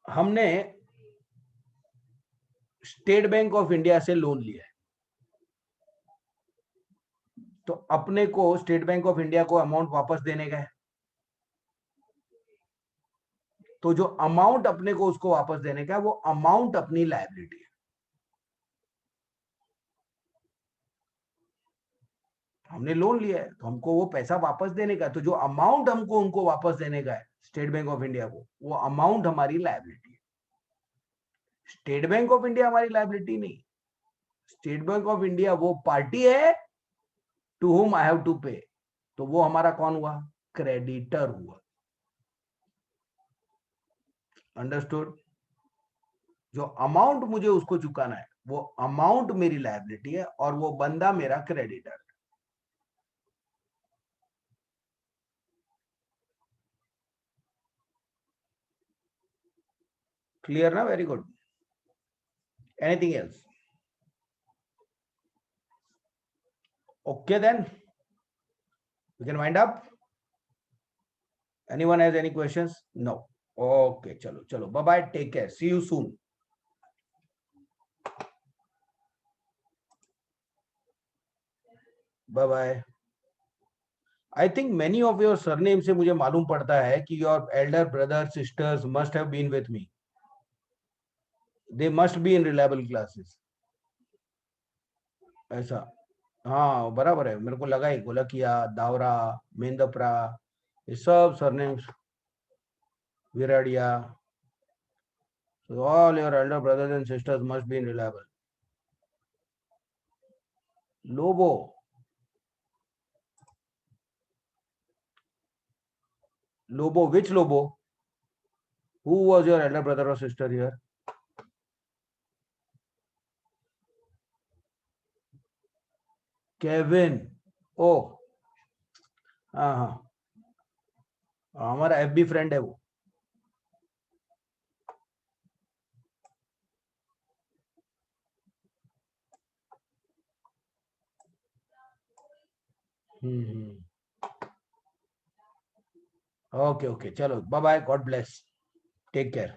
हमने स्टेट बैंक ऑफ इंडिया से लोन लिया है, तो अपने को स्टेट बैंक ऑफ इंडिया को अमाउंट वापस देने का है. तो जो अमाउंट अपने को उसको वापस देने का है, वो अमाउंट अपनी लायबिलिटी है. हमने लोन लिया है तो हमको वो पैसा वापस देने का, तो जो अमाउंट हमको उनको वापस देने का है स्टेट बैंक ऑफ इंडिया को, वो अमाउंट हमारी लायबिलिटी है। स्टेट बैंक ऑफ इंडिया हमारी लायबिलिटी नहीं। स्टेट बैंक ऑफ इंडिया वो पार्टी है to whom I have to pay, तो वो हमारा कौन हुआ? क्रेडिटर हुआ। अंडरस्टूड? जो अमाउंट मुझे उसको चुकाना है वो अमाउंट मेरी लायबिलिटी है और वो बंदा मेरा क्रेडिटर। क्लियर ना? Very good. Anything else? Okay then, we can wind up. Anyone has any questions? No. Okay, chalo chalo, bye bye, take care, see you soon. Bye bye. I think many of your surname से मुझे मालूम पड़ता है कि your elder brothers sisters must have been with me. They must be in reliable classes. ऐसा? हाँ बराबर है, मेरे को लगा ही, गोलकिया, दावरा, मेंदपरा, ये सब surnames, Viradiya, so all your elder brothers and sisters must be in reliable. Lobo. Lobo, which Lobo? Who was your elder brother or sister here? Kevin. ओ, हाँ हाँ, हमारा एफबी फ्रेंड है वो। ओके ओके, चलो bye bye, God bless, take care.